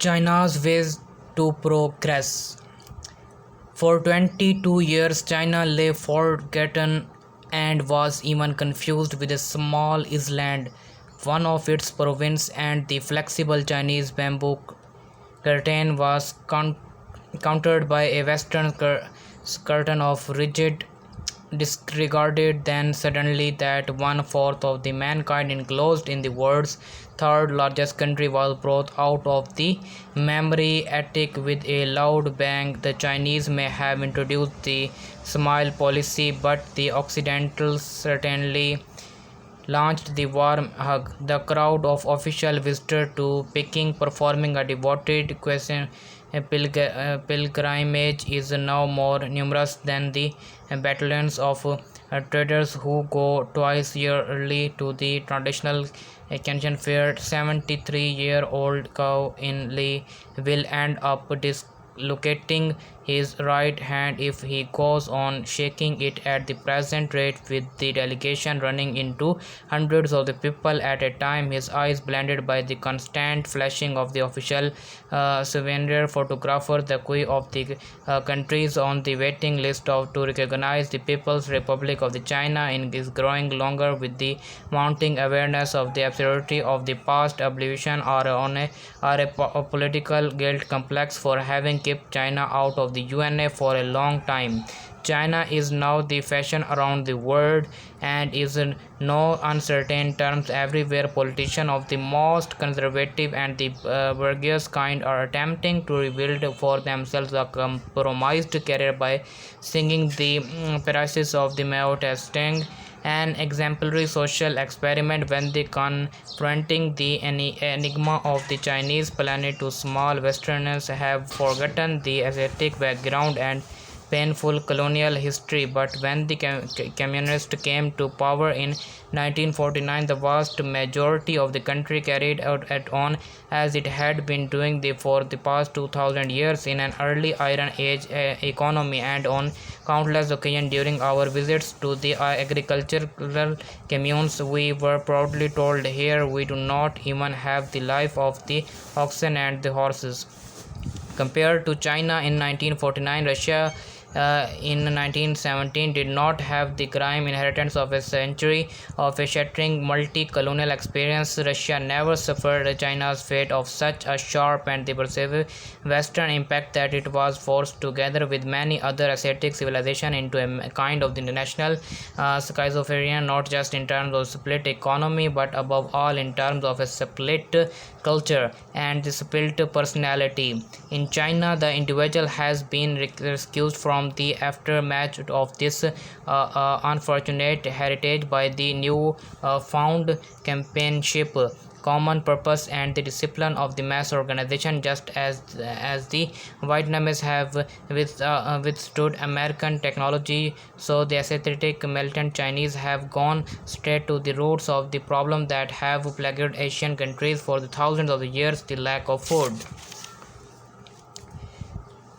China's ways to progress. For 22 years, China lay forgotten and was even confused with a small island, one of its province, and the flexible Chinese bamboo curtain was countered by a western curtain of rigid disregarded. Then suddenly that one-fourth of the mankind enclosed in the world's third largest country was brought out of the memory attic with a loud bang. The Chinese may have introduced the smile policy, but the Occidentals certainly launched the warm hug. The crowd of official visitors to Peking performing a devoted pilgrimage is now more numerous than the battalions of traders who go twice yearly to the traditional Kenshin fair. 73-year-old Cao in Li will end up dislocating his right hand if he goes on shaking it at the present rate, with the delegation running into hundreds of the people at a time, his eyes blinded by the constant flashing of the official souvenir photographers. The queue of the countries on the waiting list to recognize the People's Republic of the China is growing longer, with the mounting awareness of the absurdity of the past oblivion or a political guilt complex for having kept China out of the UNA for a long time. China is now the fashion around the world and is in no uncertain terms everywhere. Politicians of the most conservative and the bourgeois kind are attempting to rebuild for themselves a compromised career by singing the praises of the Mao Zedong, an exemplary social experiment. When they confronting the enigma of the Chinese planet to small Westerners have forgotten the ascetic background and painful colonial history. But when the communists came to power in 1949, the vast majority of the country carried out on as it had been doing for the past 2000 years in an early Iron Age economy, and on countless occasions during our visits to the agricultural communes we were proudly told, here we do not even have the life of the oxen and the horses. Compared to China in 1949, Russia in 1917 did not have the crime inheritance of a century of a shattering multi-colonial experience. Russia never suffered China's fate of such a sharp and pervasive Western impact that it was forced together with many other Asiatic civilizations into a kind of the international schizophrenia, not just in terms of split economy, but above all in terms of a split culture and the split personality. In China, the individual has been rescued from the aftermath of this unfortunate heritage by the new found companionship, common purpose, and the discipline of the mass organization. Just as the Vietnamese have withstood American technology, so the aesthetic militant Chinese have gone straight to the roots of the problem that have plagued Asian countries for the thousands of years: the lack of food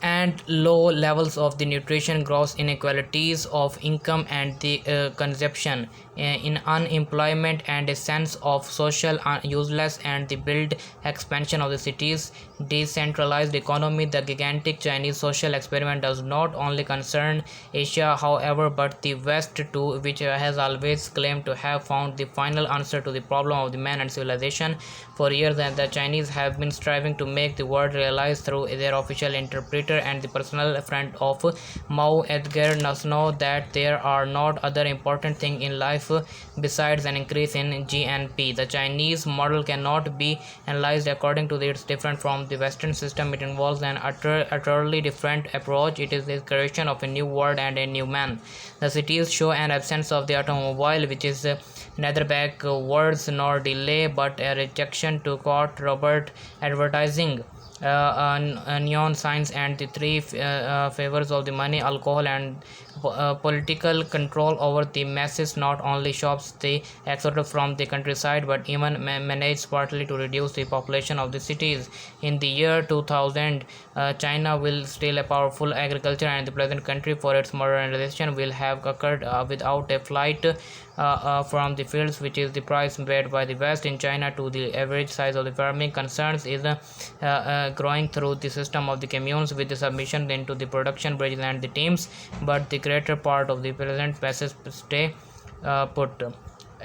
and low levels of the nutrition, gross inequalities of income and the consumption, in unemployment, and a sense of social useless, and the build expansion of the cities, decentralized economy. The gigantic Chinese social experiment does not only concern Asia, however, but the West too, which has always claimed to have found the final answer to the problem of the man and civilization. For years, and the Chinese have been striving to make the world realize through their official interpreter and the personal friend of Mao, Edgar Nosno, that there are not other important things in life besides an increase in GNP. The Chinese model cannot be analyzed according to its different from the Western system. It involves an utterly different approach. It is the creation of a new world and a new man. The cities show an absence of the automobile, which is neither backwards nor delay, but a rejection to court Robert advertising, neon signs, and the three favors of the money, alcohol, and political control over the masses. Not only shops the exodus from the countryside, but even managed partly to reduce the population of the cities. In the year 2000, China will still a powerful agriculture and the pleasant country, for its modernization will have occurred without a flight from the fields, which is the price paid by the West in China to the average size of the farming concerns is growing through the system of the communes with the submission into the production bridge and the teams, but the greater part of the present masses stay put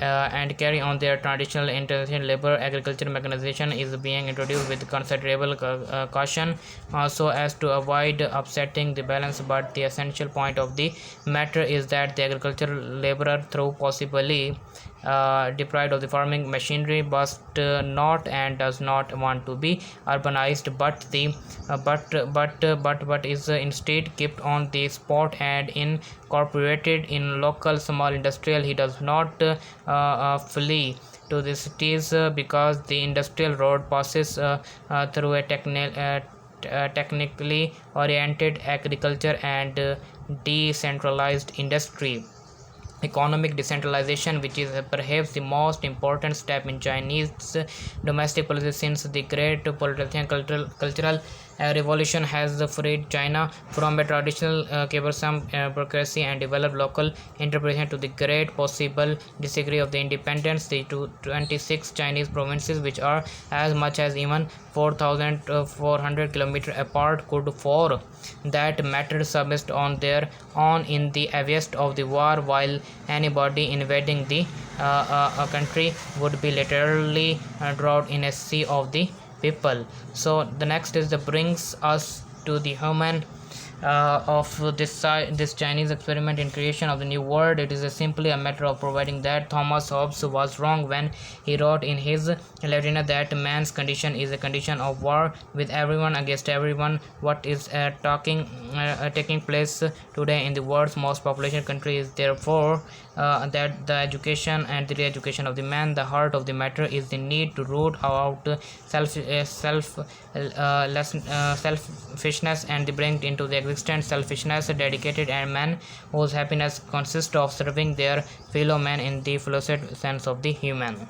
and carry on their traditional intensive labor. Agricultural mechanization is being introduced with considerable caution so as to avoid upsetting the balance, but the essential point of the matter is that the agricultural laborer, through possibly deprived of the farming machinery, must not and does not want to be urbanized, but the but is instead kept on the spot and incorporated in local small industrial. He does not flee to the cities because the industrial road passes through a technically oriented agriculture and decentralized industry. Economic decentralization, which is perhaps the most important step in Chinese domestic policy since the great political cultural revolution, has freed China from a traditional cumbersome bureaucracy and developed local interpretation to the great possible degree of the independence. The 26 Chinese provinces, which are as much as even 4,400 kilometers apart, could for that matter subsist on their own in the avest of the war, while anybody invading the country would be literally drowned in a sea of the people. So the next is the brings us to the human of this Chinese experiment in creation of the new world. It is simply a matter of providing that Thomas Hobbes was wrong when he wrote in his Latina that man's condition is a condition of war with everyone against everyone. What is taking place today in the world's most population country is therefore that the education and the re-education of the man. The heart of the matter is the need to root out selfishness and the bring into the existence selfishness, dedicated and man whose happiness consists of serving their fellow man in the fullest sense of the human.